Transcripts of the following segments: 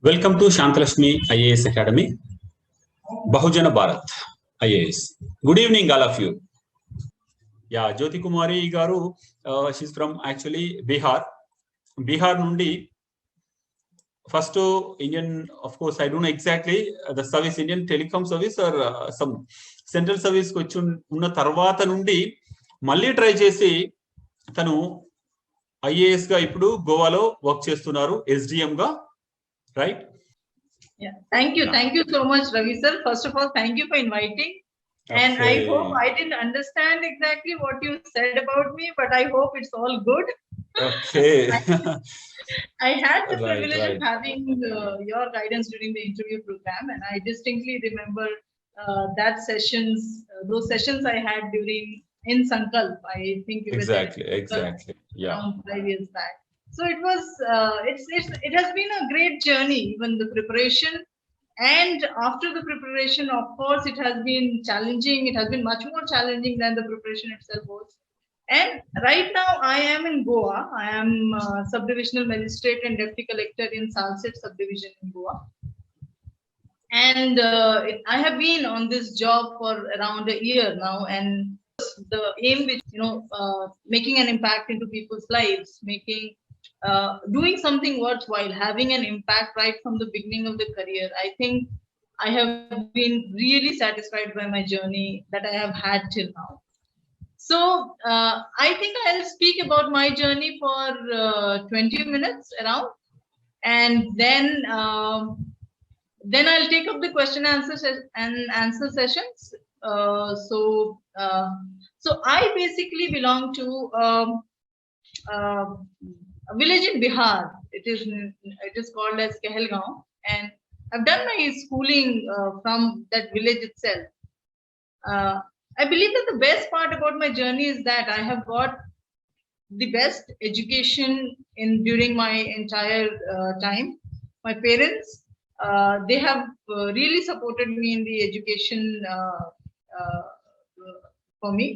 Welcome to Shantalakshmi IAS Academy, Bahujana Bharat IAS. Good evening, all of you. Yeah, Jyoti Kumari garu, she's from actually Bihar. Bihar nundi first Indian, of course, I don't know exactly the service, Indian telecom service or some central service వచ్చి ఉన్న తర్వాత నుండి మళ్ళీ try చేసి తను IAS గా ఇప్పుడు గోవాలో వర్క్ చేస్తున్నారు SDM గా, right? Yeah, thank you so much, Ravi sir. First of all, thank you for inviting. Okay. And I hope I didn't understand exactly what you said about me, but I hope it's all good. Okay. I had the privilege of having your guidance during the interview program, and I distinctly remember those sessions I had in Sankalp. I think you exactly. Yeah. 5 years back. So it was. It has been a great journey, even the preparation, and after the preparation, of course, it has been challenging. It has been much more challenging than the preparation itself was. And right now, I am in Goa. I am subdivisional magistrate and deputy collector in Salset subdivision in Goa. And I have been on this job for around a year now, and the aim, which making an impact into people's lives, doing something worthwhile, having an impact right from the beginning of the career. I think I have been really satisfied by my journey that I have had till now. So I think I'll speak about my journey for 20 minutes around, and then I'll take up the question and answer sessions. So I basically belong to a village in Bihar. It is called as Kehelgaon, and I've done my schooling from that village itself. I believe that the best part about my journey is that I have got the best education during my entire time. My parents, they have really supported me in the education for me.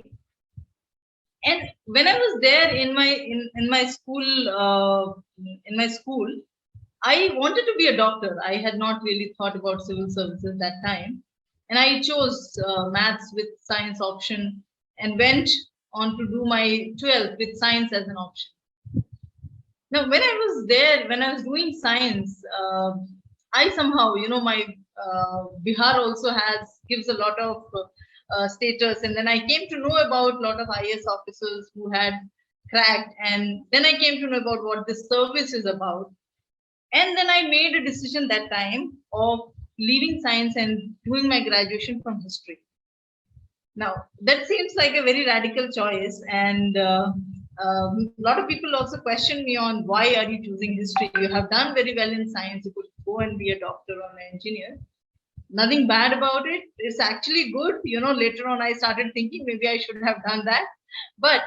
And when I was there in my school, I wanted to be a doctor. I had not really thought about civil services that time, and I chose maths with science option and went on to do my 12th with science as an option. Now, when I was there, when I was doing science, I somehow, my Bihar also gives a lot of status, and then I came to know about a lot of IAS officers who had cracked, and then I came to know about what this service is about. And then I made a decision that time of leaving science and doing my graduation from history. Now, that seems like a very radical choice, and a lot of people also question me on why are you choosing history? You have done very well in science. You could go and be a doctor or an engineer. Nothing bad about it. It's actually good. Later on, I started thinking maybe I should have done that. But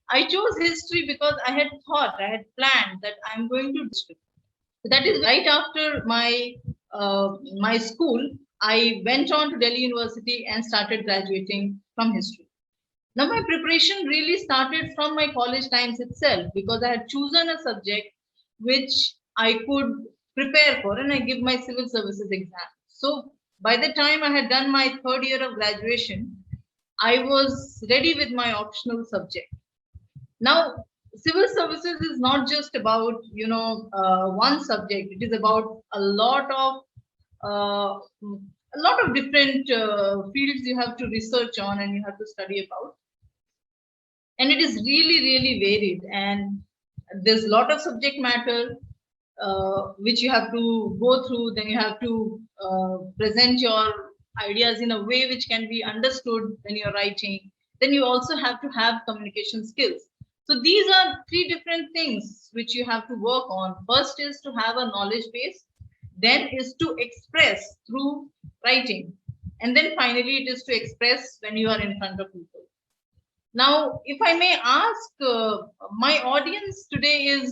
I chose history because I had planned that I'm going to history. That is right after my school, I went on to Delhi University and started graduating from history. Now, my preparation really started from my college times itself, because I had chosen a subject which I could prepare for, and I give my civil services exam. So by the time I had done my 3rd year of graduation, I was ready with my optional subject. Now, civil services is not just about one subject. It is about a lot of different fields you have to research on and you have to study about, and it is really, really varied, and there's a lot of subject matter which you have to go through. Then you have to present your ideas in a way which can be understood when you're writing. Then you also have to have communication skills. So these are 3 different things which you have to work on. First is to have a knowledge base, then is to express through writing, and then finally it is to express when you are in front of people. Now, if I may ask, my audience today is,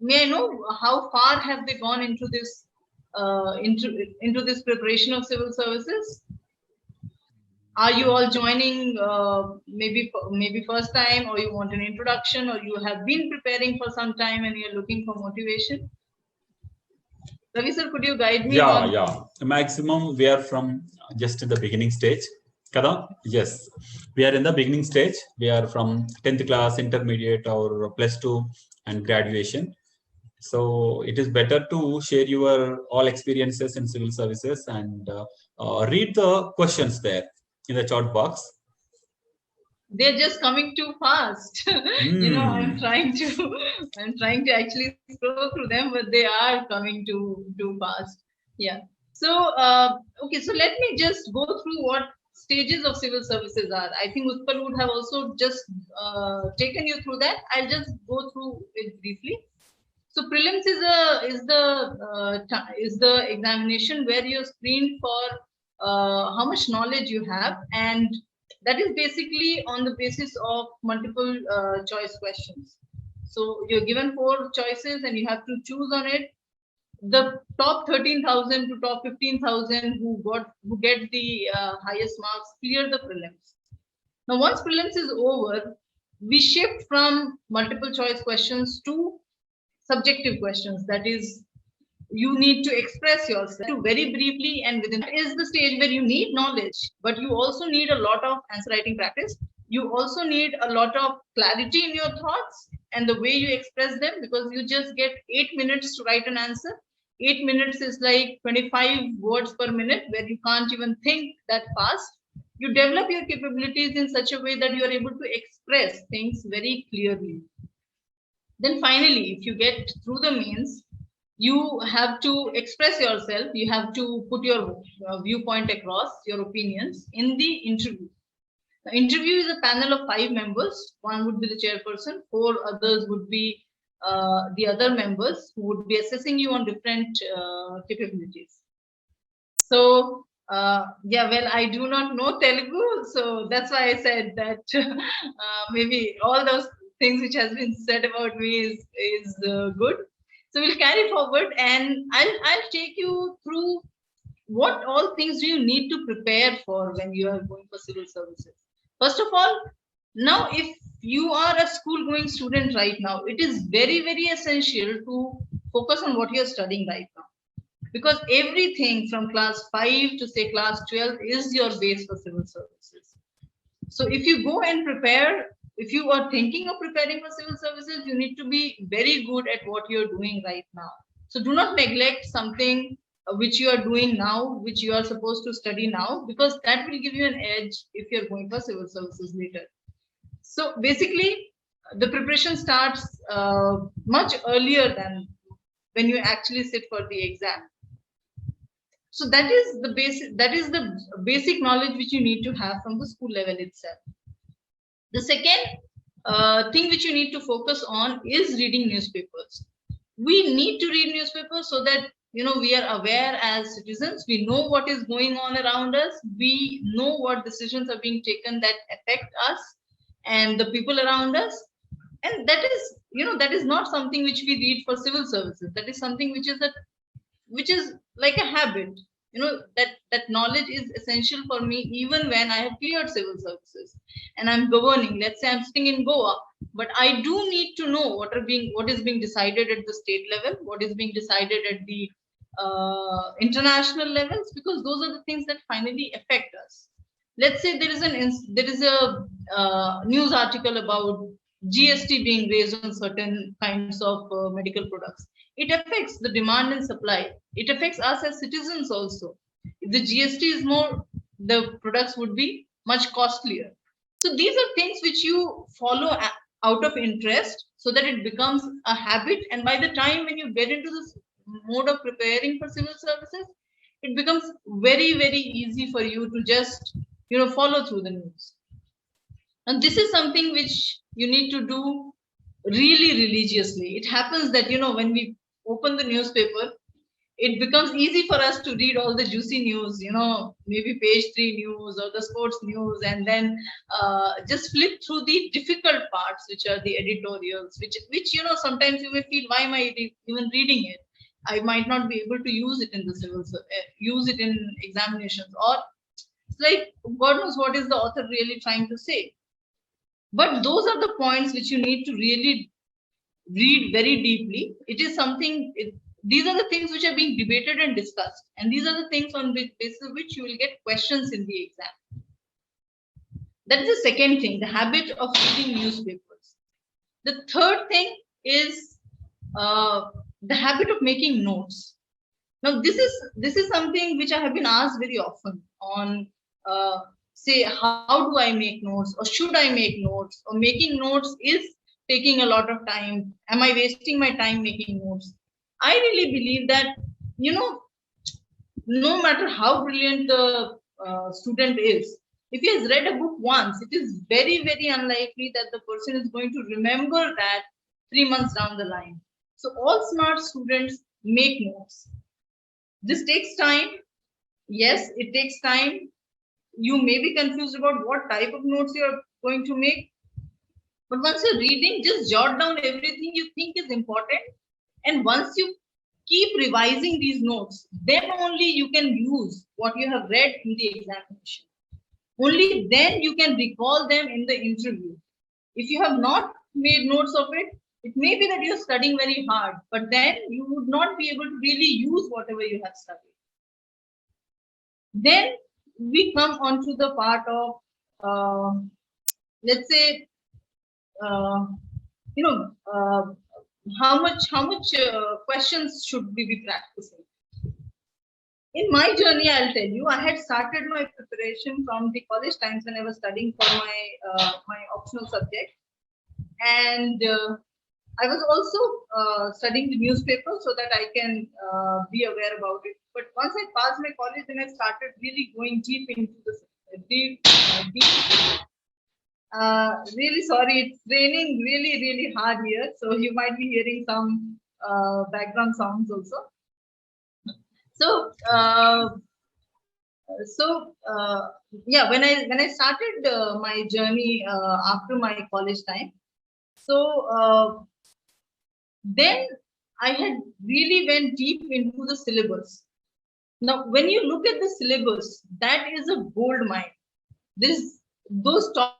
may I know how far have they gone into this preparation of civil services? Are you all joining maybe first time, or you want an introduction, or you have been preparing for some time and you're looking for motivation? Ravi sir, could you guide me? Yeah. Maximum we are from just in the beginning stage. Kada? Yes. We are in the beginning stage. We are from 10th class, intermediate, or plus 2 and graduation. So it is better to share your all experiences in civil services and read the questions there in the chat box. They're just coming too fast. I'm trying to actually scroll through them, but they are coming too fast. Yeah. So okay, so let me just go through what stages of civil services are. I think Utpal would have also just taken you through that. I'll just go through it briefly. So prelims is the examination where you're screened for how much knowledge you have, and that is basically on the basis of multiple choice questions. So you're given 4 choices and you have to choose on it. The top 13,000 to top 15,000 who get the highest marks clear the prelims. Now, once prelims is over, we shift from multiple choice questions to subjective questions. That is, you need to express yourself very briefly, and within that is the stage where you need knowledge, but you also need a lot of answer writing practice. You also need a lot of clarity in your thoughts and the way you express them, because you just get 8 minutes to write an answer. 8 minutes is like 25 words per minute, where you can't even think that fast. You develop your capabilities in such a way that you are able to express things very clearly. Then finally, if you get through the mains, you have to express yourself. You have to put your viewpoint across, your opinions in the interview. The interview is a panel of 5 members. 1 would be the chairperson, 4 others would be the other members who would be assessing you on different capabilities. So well, I do not know Telugu, so that's why I said that maybe all those things which has been said about me is good. So we'll carry forward, and I'll take you through what all things do you need to prepare for when you are going for civil services. First of all, now if you are a school going student right now, it is very, very essential to focus on what you're studying right now, because everything from class 5 to say class 12 is your base for civil services. So if you go and prepare, if you are thinking of preparing for civil services, you need to be very good at what you're doing right now. So do not neglect something which you are doing now, which you are supposed to study now, because that will give you an edge if you're going for civil services later. So basically, the preparation starts much earlier than when you actually sit for the exam. So that is the basic knowledge which you need to have from the school level itself. The second thing which you need to focus on is reading newspapers. We need to read newspapers so that we are aware as citizens. We know what is going on around us. We know what decisions are being taken that affect us and the people around us. And that is not something which we read for civil services. That is something which is like a habit. That knowledge is essential for me even when I have cleared civil services and I'm governing. Let's say I'm sitting in Goa, but I do need to know what is being decided at the state level, what is being decided at the international levels, because those are the things that finally affect us. Let's say there is a news article about GST being raised on certain kinds of medical products. It affects the demand and supply. It affects us as citizens also. If the GST is more, the products would be much costlier. So these are things which you follow out of interest so that it becomes a habit. And by the time when you get into this mode of preparing for civil services, it becomes very, very easy for you to just, follow through the news. And this is something which you need to do really religiously. It happens that, when we open the newspaper, it becomes easy for us to read all the juicy news, maybe page 3 news or the sports news, and then just flip through the difficult parts, which are the editorials, which sometimes you may feel, why am I even reading it? I might not be able to use it in the use it in examinations, or it's like, God knows what is the author really trying to say. But those are the points which you need to really read very deeply. It is something These are the things which are being debated and discussed. And these are the things on the basis of which you will get questions in the exam. That is the second thing, the habit of reading newspapers. The third thing is the habit of making notes. Now, this is something which I have been asked very often on, say, how do I make notes, or should I make notes, or making notes is taking a lot of time. Am I wasting my time making notes? I really believe that, no matter how brilliant the student is, if he has read a book once, it is very, very unlikely that the person is going to remember that 3 months down the line. So all smart students make notes. This takes time. Yes, it takes time. You may be confused about what type of notes you are going to make. But once you're reading, just jot down everything you think is important. And once you keep revising these notes, then only you can use what you have read in the examination. Only then you can recall them in the interview. If you have not made notes of it, it may be that you're studying very hard, but then you would not be able to really use whatever you have studied. Then we come on to the part of, let's say, how much questions should we be practicing? In my journey, I'll tell you, I had started my preparation from the college times when I was studying for my optional subject, and I was also studying the newspaper so that I can be aware about it. But once I passed my college, then I started really going deep into this. Really sorry, it's raining really, really hard here, so you might be hearing some background sounds also. So, yeah, when I started my journey after my college time, so then I had really went deep into the syllabus. Now, when you look at the syllabus, that is a gold mine. Those top.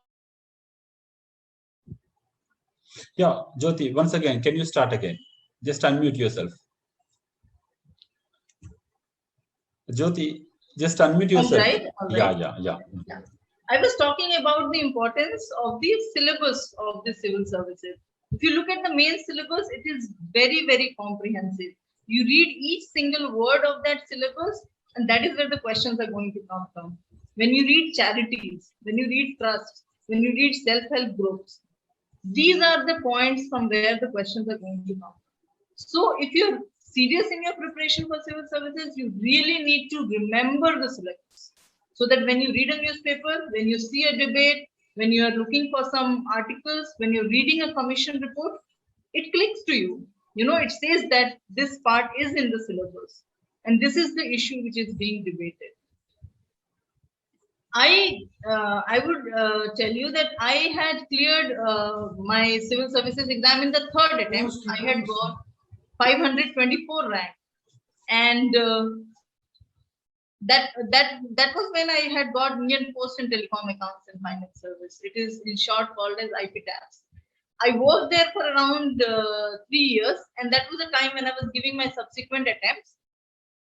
Yeah, Jyoti, once again, can you start again? Just unmute yourself. Jyoti, just unmute yourself. All right. Yeah. I was talking about the importance of the syllabus of the civil services. If you look at the main syllabus, it is very, very comprehensive. You read each single word of that syllabus, and that is where the questions are going to come from. When you read charities, when you read trusts, when you read self-help groups, these are the points from where the questions are going to come. So if you're serious in your preparation for civil services, you really need to remember the syllabus, so that when you read a newspaper, when you see a debate, when you are looking for some articles, when you're reading a commission report, it clicks to you. It says that this part is in the syllabus, and this is the issue which is being debated. I would tell you that I had cleared my civil services exam in the third attempt. I had got 524 rank, and that was when I had got Indian Post and Telecom Accounts and Finance Service. It is in short called as IPTAS. I worked there for around 3 years, and that was the time when I was giving my subsequent attempts.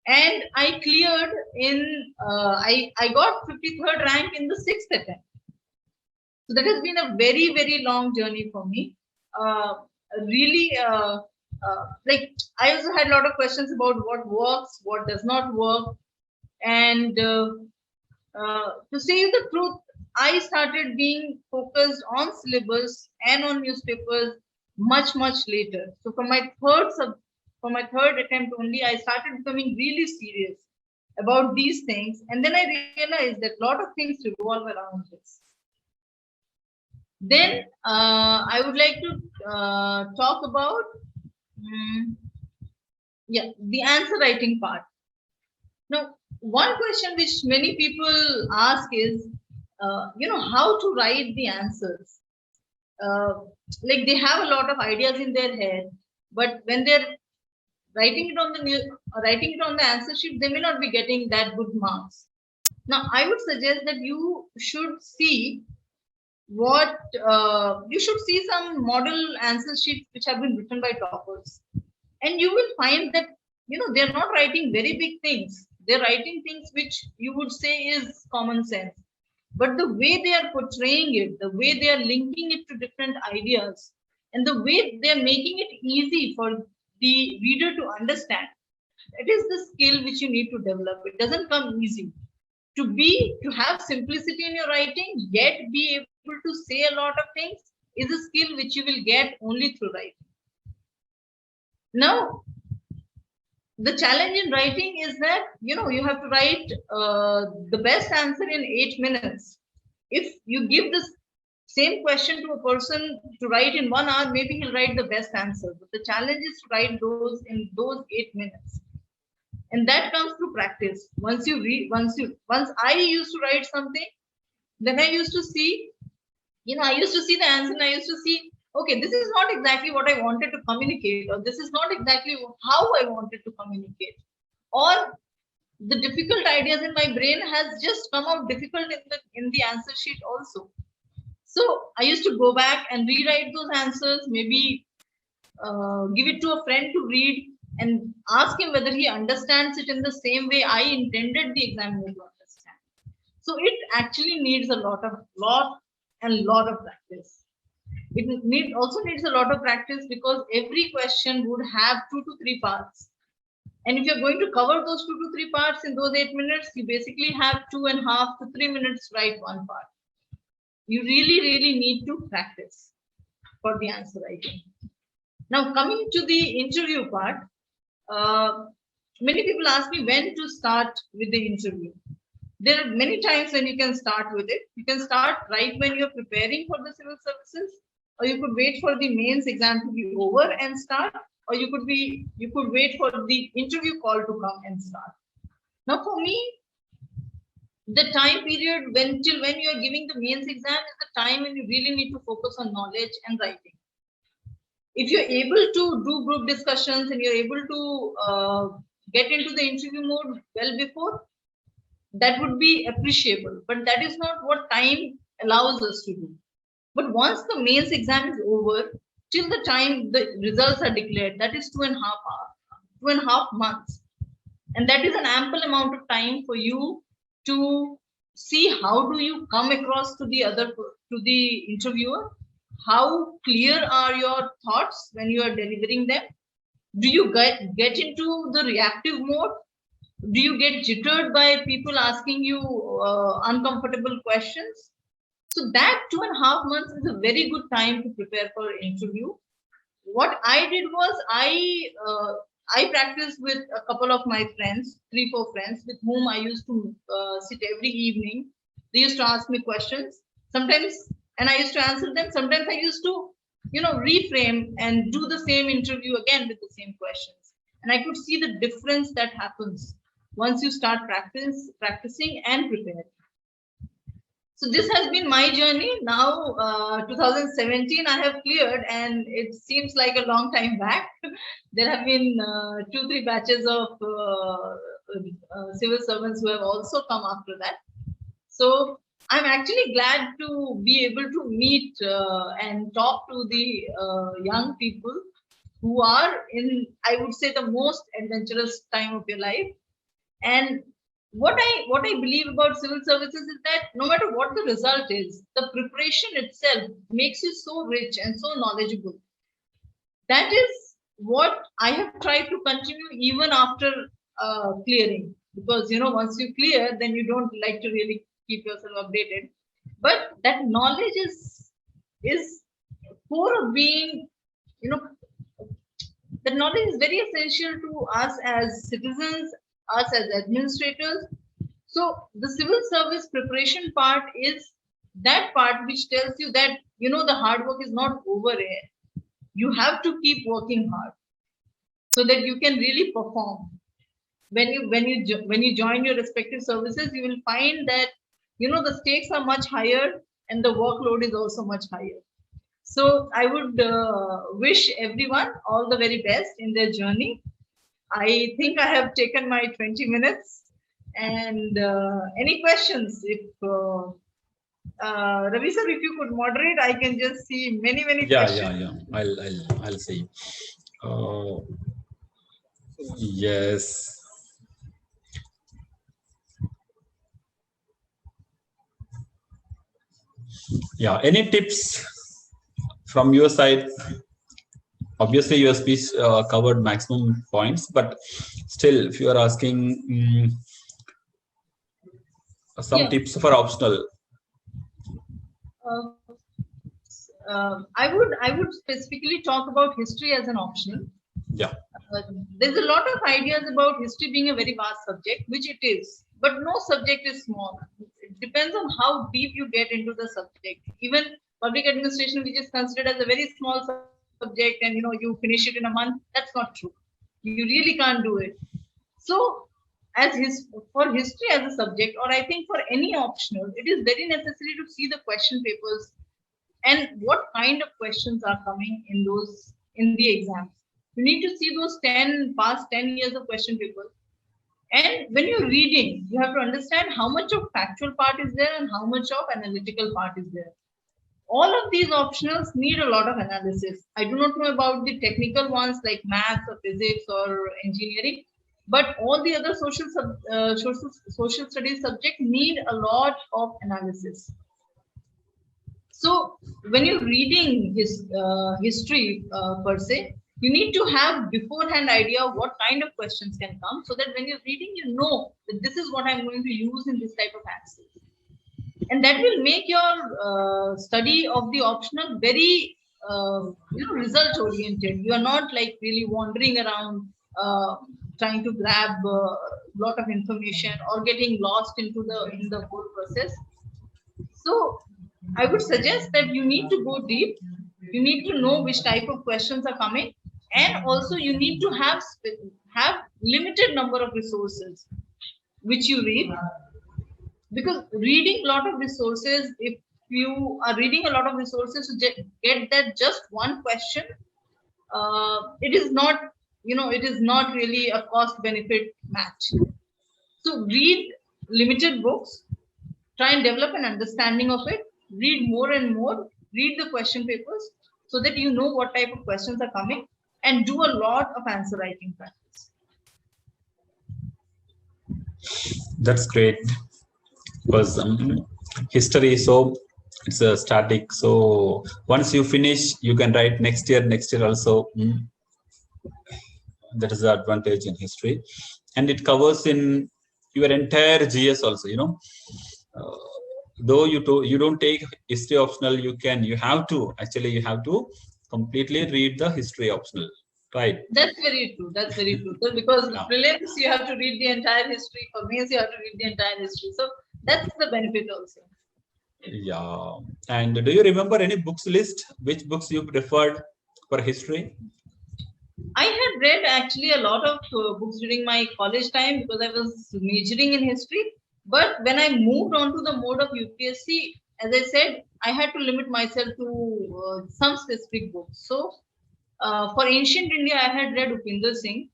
And I cleared in, I got 53rd rank in the 6th attempt. So that has been a very, very long journey for me. Really, like I also had a lot of questions about what works, what does not work. And to say you the truth, I started being focused on syllabus and on newspapers much, much later. So for my third attempt only, I started becoming really serious about these things. And then I realized that a lot of things revolve around this. Then I would like to talk about the answer writing part. Now, one question which many people ask is, how to write the answers. Like they have a lot of ideas in their head, but when they're writing it on the answer sheet, they may not be getting that good marks. Now, I would suggest that you should see some model answer sheets which have been written by toppers, and you will find that they're not writing very big things. They're writing things which you would say is common sense. But the way they are portraying it, the way they are linking it to different ideas, and the way they are making it easy for the reader to understand, it is the skill which you need to develop. It doesn't come easy. To have simplicity in your writing, yet be able to say a lot of things, is a skill which you will get only through writing. Now, the challenge in writing is that you have to write the best answer in 8 minutes. If you give the same question to a person to write in 1 hour, maybe he'll write the best answer. But the challenge is to write those in those 8 minutes. And that comes through practice. Once I used to write something, then I used to see, I used to see the answer and I used to see, okay, this is not exactly what I wanted to communicate, or this is not exactly how I wanted to communicate, or the difficult ideas in my brain has just come out difficult in the answer sheet also. So I used to go back and rewrite those answers, maybe give it to a friend to read and ask him whether he understands it in the same way I intended the examiner to understand. So it actually needs a lot of practice. It also needs a lot of practice because every question would have 2 to 3 parts. And if you're going to cover those 2 to 3 parts in those 8 minutes, you basically have 2.5 to 3 minutes to write one part. You really, really need to practice for the answer writing. Now, coming to the interview part, many people ask me when to start with the interview. There are many times when you can start with it. You can start right when you're preparing for the civil services, or you could wait for the mains exam to be over and start, or you could wait for the interview call to come and start. Now, for me, the time period till when you are giving the mains exam is the time when you really need to focus on knowledge and writing. If you're able to do group discussions and you're able to get into the interview mode well before, that would be appreciable, but that is not what time allows us to do. But once the mains exam is over, till the time the results are declared, that is 2.5 months. And that is an ample amount of time for you to see how do you come across to the interviewer, how clear are your thoughts when you are delivering them. Do you get into the reactive mode? Do you get jittered by people asking you uncomfortable questions? So that 2.5 months is a very good time to prepare for an interview. What I did was I practiced with a couple of my friends, 3-4 friends with whom I used to sit every evening. They used to ask me questions sometimes, and I used to answer them. Sometimes I used to, reframe and do the same interview again with the same questions. And I could see the difference that happens once you start practicing and preparing. So this has been my journey. Now, 2017, I have cleared, and it seems like a long time back. There have been 2-3 batches of civil servants who have also come after that. So I'm actually glad to be able to meet and talk to the young people who are in, I would say, the most adventurous time of your life. And what I believe about civil services is that no matter what the result is, the preparation itself makes you so rich and so knowledgeable. That is what I have tried to continue even after clearing, because once you clear, then you don't like to really keep yourself updated. But that knowledge is core of being, that knowledge is very essential to us as citizens, us as administrators. So the civil service preparation part is that part which tells you that the hard work is not over yet. You have to keep working hard so that you can really perform. When you join your respective services, you will find that the stakes are much higher and the workload is also much higher. So I would wish everyone all the very best in their journey. I think I have taken my 20 minutes. And any questions? If Ravi sir, if you could moderate, I can just see many questions. Yeah. I'll see. Yes. Yeah. Any tips from your side? Obviously, your speech covered maximum points, but still, if you are asking some Yeah. tips for optional. Uh, I would specifically talk about history as an optional. Yeah. There's a lot of ideas about history being a very vast subject, which it is, but no subject is small. It depends on how deep you get into the subject. Even public administration, which is considered as a very small subject, and you finish it in a month, that's not true. You really can't do it. So, for history as a subject, or I think for any optional, it is very necessary to see the question papers and what kind of questions are coming in the exams. You need to see those 10 past 10 years of question papers. And when you're reading, you have to understand how much of factual part is there and how much of analytical part is there. All of these optionals need a lot of analysis. I do not know about the technical ones like maths or physics or engineering, but all the other social studies subjects need a lot of analysis. So when you're reading history per se, you need to have beforehand idea what kind of questions can come, so that when you're reading, you know that this is what I'm going to use in this type of answer, and that will make your study of the optional very result oriented. You are not like really wandering around trying to grab a lot of information or getting lost in the whole process. So I would suggest that you need to go deep. You need to know which type of questions are coming, and also you need to have limited number of resources which you read, because reading a lot of resources, if you are reading a lot of resources to get that just one question, it is not it is not really a cost benefit match. So read limited books, try and develop an understanding of it, read more and more, read the question papers so that you know what type of questions are coming, and do a lot of answer writing practice. That's great. Because history, so it's a static. So once you finish, you can write next year also. That is the advantage in history, and it covers in your entire GS also. Though you don't take history optional, you have to completely read the history optional, right? That's very true. That's very true. So because prelims, you have to read the entire history. For mains, you have to read the entire history. So that's the benefit also. Yeah. And do you remember any books list? Which books you preferred for history? I had read actually a lot of books during my college time because I was majoring in history. But when I moved on to the mode of UPSC, as I said, I had to limit myself to some specific books. So for ancient India, I had read Upinder Singh.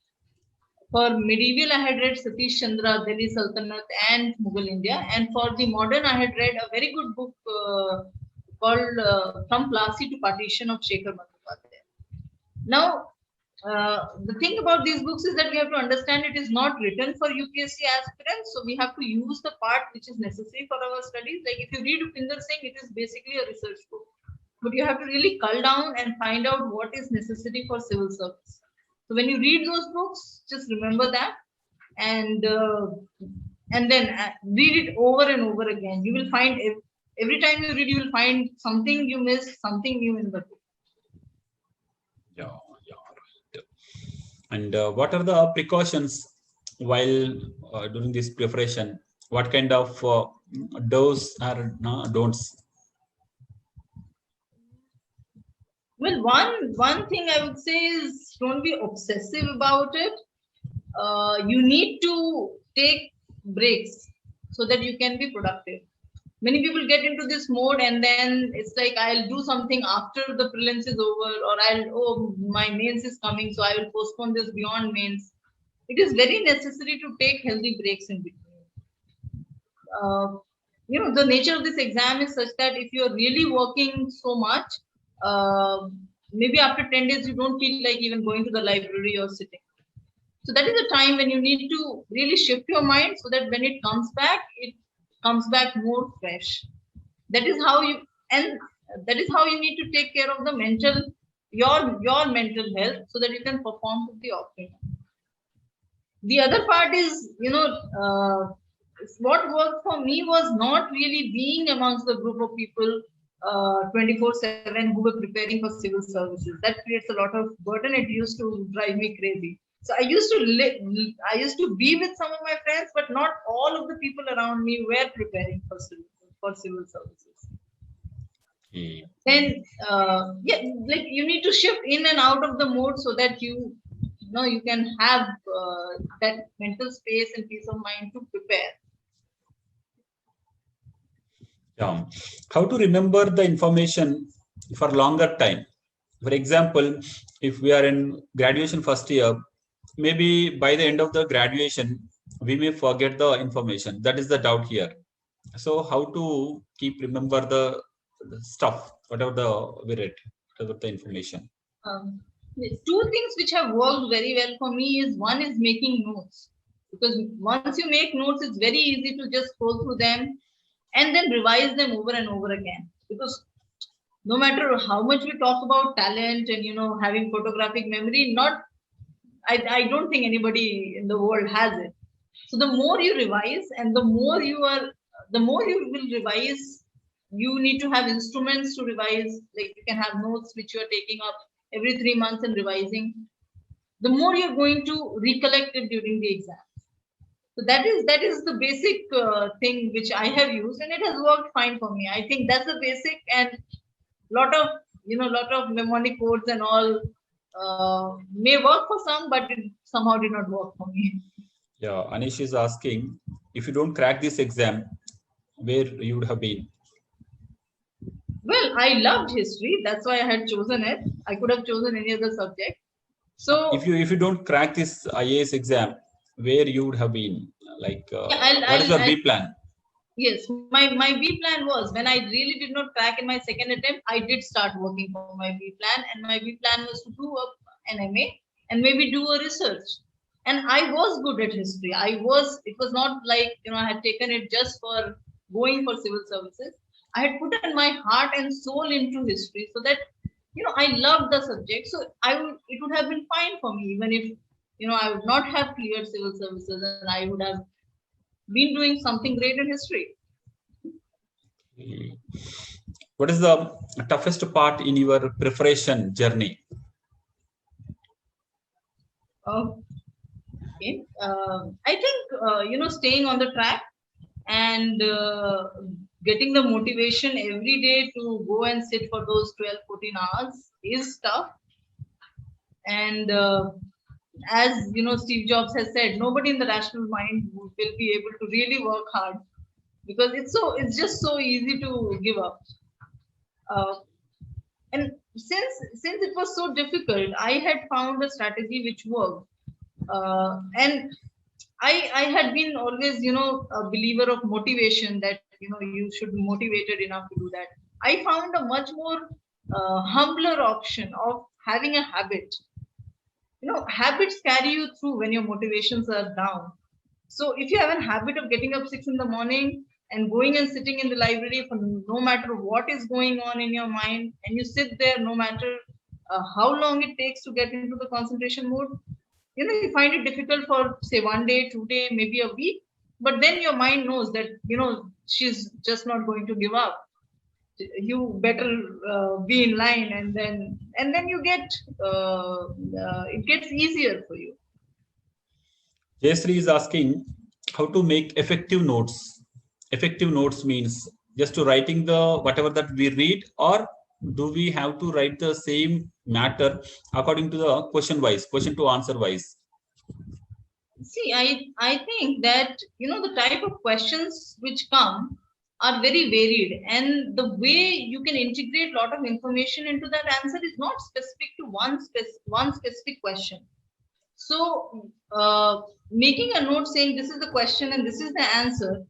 For medieval, I had read Satish Chandra, Delhi Sultanate, and Mughal India. And for the modern, I had read a very good book called From Plassey to Partition of Shekhar Mukhopadhyay. Now, the thing about these books is that we have to understand it is not written for UPSC aspirants. So we have to use the part which is necessary for our studies. Like if you read Upinder Singh, it is basically a research book. But you have to really cull down and find out what is necessary for civil service. So when you read those books, just remember that, and then read it over and over again. You will find every time you read, you will find something you missed, something new in the book. Yeah. And what are the precautions while doing this preparation? What kind of do's or don'ts? Well, one thing I would say is don't be obsessive about it. You need to take breaks so that you can be productive. Many people get into this mode and then it's like I'll do something after the prelims is over, or my mains is coming, so I will postpone this beyond mains. It is very necessary to take healthy breaks in between. The nature of this exam is such that if you're really working so much, maybe after 10 days you don't feel like even going to the library or sitting. So that is a time when you need to really shift your mind so that when it comes back more fresh. That is how you, and that is how you need to take care of the your mental health so that you can perform to the optimum. The other part is, what worked for me was not really being amongst the group of people 24/7 who were preparing for civil services. That creates a lot of burden. It used to drive me crazy. So I used to be with some of my friends, but not all of the people around me were preparing for civil services. Then like you need to shift in and out of the mode so that you can have that mental space and peace of mind to prepare. Yeah. How to remember the information for longer time? For example, if we are in graduation first year, maybe by the end of the graduation, we may forget the information. That is the doubt here. So how to remember the stuff, whatever we read, whatever the information? Two things which have worked very well for me is, one is making notes, because once you make notes, it's very easy to just go through them and then revise them over and over again. Because no matter how much we talk about talent and having photographic memory, I don't think anybody in the world has it. So the more you revise and the more you will revise, you need to have instruments to revise. Like you can have notes which you are taking up every 3 months and revising. The more you're going to recollect it during the exam. So that is the basic thing which I have used, and it has worked fine for me. I think that's the basic, and lot of mnemonic codes and all may work for some, but it somehow did not work for me. Yeah, Anish is asking, if you don't crack this exam, where you would have been? Well, I loved history. That's why I had chosen it. I could have chosen any other subject. So if you don't crack this IAS exam, where you would have been? Like, what is your B plan? Yes, my B plan was, when I really did not crack in my second attempt, I did start working for my B plan, and my B plan was to do an MA and maybe do a research. And I was good at history. It was not like, I had taken it just for going for civil services. I had put in my heart and soul into history so that, I loved the subject. So it would have been fine for me, even if, I would not have cleared civil services, and I would have been doing something great in history. What is the toughest part in your preparation journey? Okay. I think, staying on the track and getting the motivation every day to go and sit for those 12, 14 hours is tough. And as Steve Jobs has said, nobody in the rational mind will be able to really work hard, because it's just so easy to give up. And since it was so difficult, I had found a strategy which worked. And I had been always, a believer of motivation, that, you should be motivated enough to do that. I found a much more humbler option of having a habit. Habits carry you through when your motivations are down. So if you have a habit of getting up 6 in the morning and going and sitting in the library for no matter what is going on in your mind, and you sit there no matter how long it takes to get into the concentration mode, you find it difficult for, say, 1 day, 2 day, maybe a week, but then your mind knows that, she's just not going to give up. You better be in line, and then you get it gets easier for you. Jayashree is asking how to make effective notes. Effective notes means just to writing the whatever that we read, or do we have to write the same matter according to the question to answer wise? See, I think that, the type of questions which come are very varied, and the way you can integrate a lot of information into that answer is not specific to one specific question. So making a note saying this is the question and this is the answer,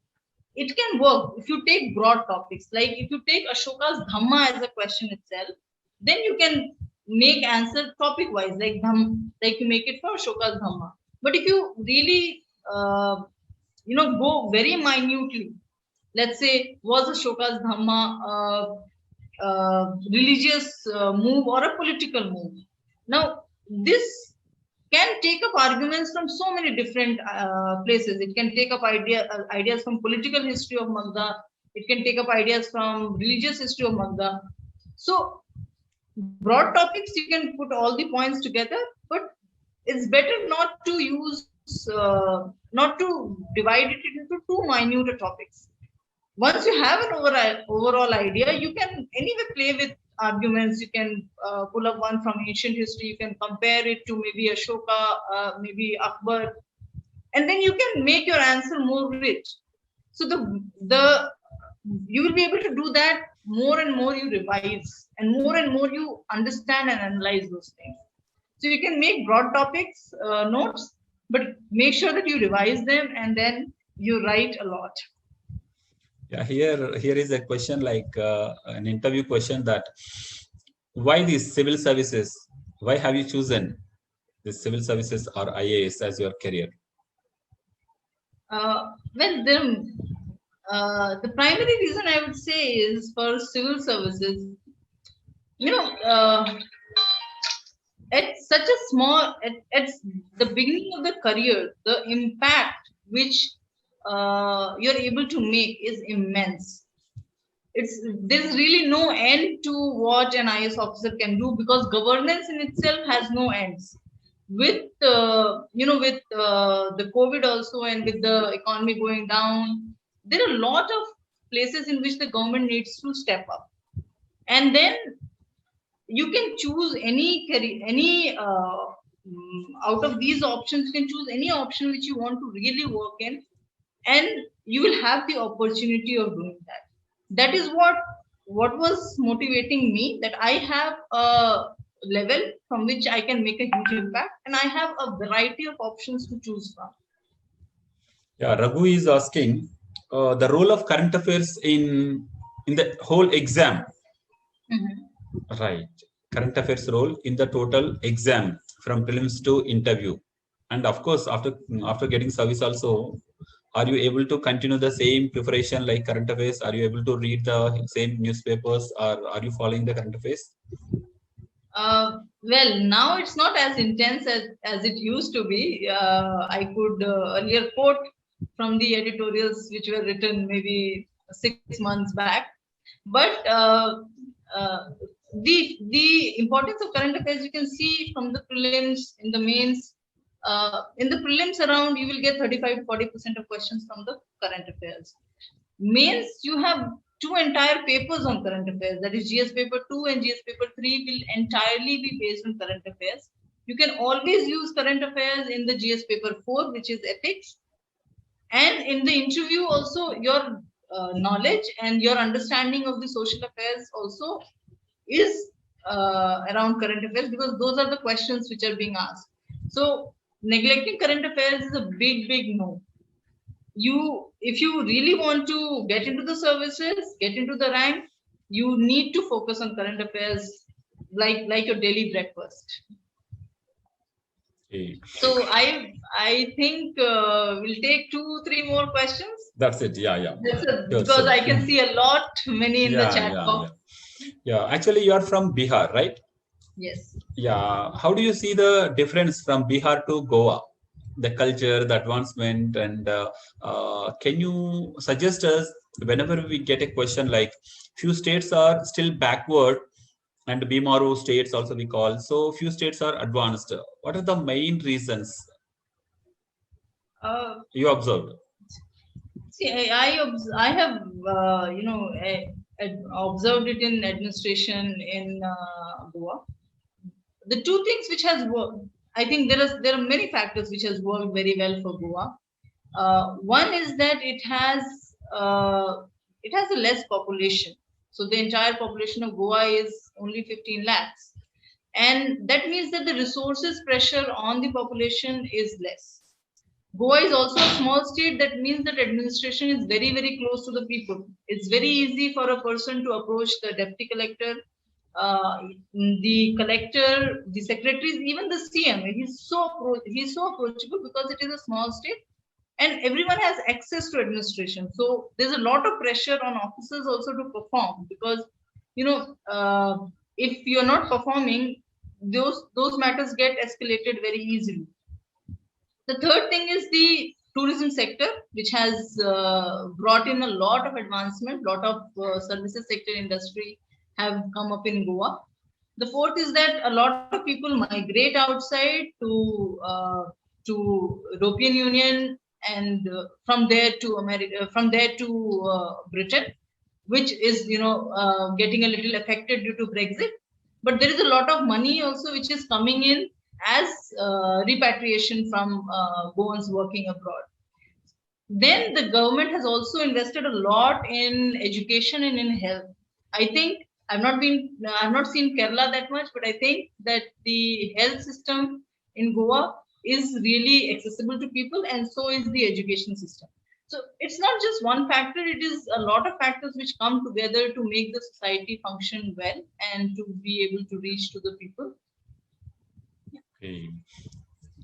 it can work if you take broad topics. Like if you take Ashoka's Dhamma as a question itself, then you can make answer topic wise, like you make it for Ashoka's Dhamma. But if you really, go very minutely, let's say, was Ashoka's Dhamma religious move or a political move? Now, this can take up arguments from so many different places. It can take up ideas from political history of Magda. It can take up ideas from religious history of Magda. So, broad topics, you can put all the points together, but it's better not to use, not to divide it into too minute topics. Once you have an overall idea, you can anyway play with arguments. You can pull up one from ancient history. You can compare it to maybe Ashoka, maybe Akbar, and then you can make your answer more rich. So the you will be able to do that more and more you revise, and more you understand and analyze those things. So you can make broad topics notes, but make sure that you revise them and then you write a lot. Yeah, here is a question like an interview question that why these civil services? Why have you chosen the civil services or IAS as your career? Well, the primary reason I would say is for civil services. At such a small, at the beginning of the career, the impact which you're able to make is immense. There's really no end to what an IAS officer can do, because governance in itself has no ends. With with the COVID also, and with the economy going down, there are a lot of places in which the government needs to step up, and then you can choose any out of these options. You can choose any option which you want to really work in, and you will have the opportunity of doing that. That is what was motivating me, that I have a level from which I can make a huge impact, and I have a variety of options to choose from. Yeah, Raghu is asking the role of current affairs in the whole exam. Mm-hmm. Right. Current affairs role in the total exam from prelims to interview. And of course, after getting service also, are you able to continue the same preparation like current affairs? Are you able to read the same newspapers, or are you following the current affairs? Well, now it's not as intense as it used to be. I could earlier quote from the editorials which were written maybe 6 months back. But the importance of current affairs you can see from the prelims, in the mains. In the prelims around, you will get 35 to 40% of questions from the current affairs. Mains, you have 2 entire papers on current affairs, that is GS paper 2 and GS paper 3 will entirely be based on current affairs. You can always use current affairs in the GS paper 4, which is ethics. And in the interview also, your knowledge and your understanding of the social affairs also is around current affairs, because those are the questions which are being asked. So neglecting current affairs is a big no. If you really want to get into the services, get into the rank, you need to focus on current affairs like your daily breakfast. Okay. So I think we'll take 2-3 more questions. That's it. Yeah. Because I can see a lot, many in the chat box. Yeah, actually you are from Bihar, right? Yes. Yeah. How do you see the difference from Bihar to Goa? The culture, the advancement, and can you suggest us, whenever we get a question like few states are still backward and BMRO states also we call, so few states are advanced. What are the main reasons you observed? See, I have observed it in administration in Goa. The 2 things which has worked, I think there are many factors which has worked very well for Goa. One is that it has a less population. So the entire population of Goa is only 15 lakhs. And that means that the resources pressure on the population is less. Goa is also a small state. That means that administration is very close to the people. It's very easy for a person to approach the deputy collector, the collector, the secretaries, even the CM. He's so approachable because it is a small state, and everyone has access to administration. So there's a lot of pressure on officers also to perform, because if you're not performing, those matters get escalated very easily. The third thing is the tourism sector, which has brought in a lot of advancement. Lot of services sector industry have come up in Goa. The fourth is that a lot of people migrate outside to European Union, and from there to America, from there to Britain, which is getting a little affected due to Brexit. But there is a lot of money also which is coming in as repatriation from Goans working abroad. Then the government has also invested a lot in education and in health. I think I've not seen Kerala that much, but I think that the health system in Goa is really accessible to people, and so is the education system. So it's not just one factor, it is a lot of factors which come together to make the society function well and to be able to reach to the people. Okay,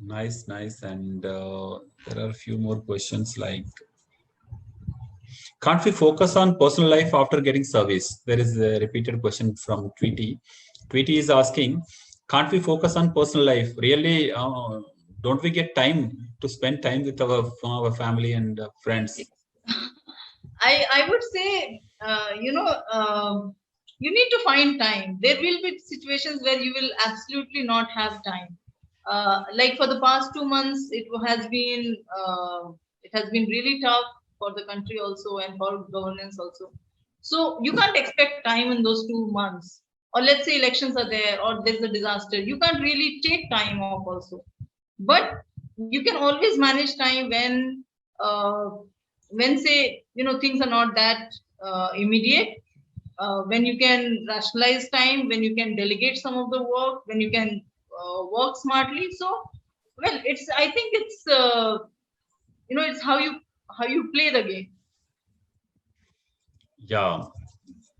nice. And there are a few more questions like, can't we focus on personal life after getting service? There is a repeated question from Tweety. Tweety is asking, can't we focus on personal life? Really, don't we get time to spend time with our family and friends? I would say, you need to find time. There will be situations where you will absolutely not have time. Like for the past 2 months, it has been really tough for the country also and for governance also. So you can't expect time in those 2 months. Or let's say elections are there, or there's a disaster. You can't really take time off also. But you can always manage time when say things are not that immediate, when you can rationalize time, when you can delegate some of the work, when you can work smartly. So well, I think it's it's how you play the game. Yeah,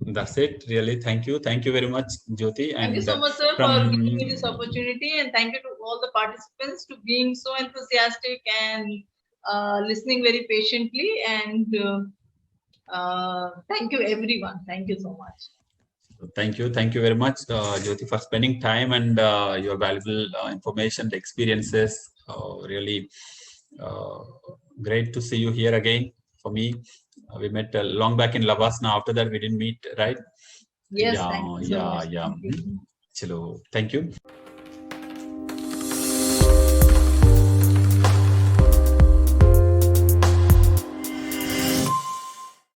that's it. Really, thank you very much, Jyoti. Thank you so much, sir, for giving me this opportunity, and thank you to all the participants to being so enthusiastic and listening very patiently. And thank you, everyone. Thank you so much. Thank you very much, Jyoti, for spending time and your valuable information, the experiences. Really great to see you here again. For me, we met long back in Lavasna. After that, we didn't meet, right? Yes, yeah, thank you so much. yeah. Thank you. Chalo, thank you.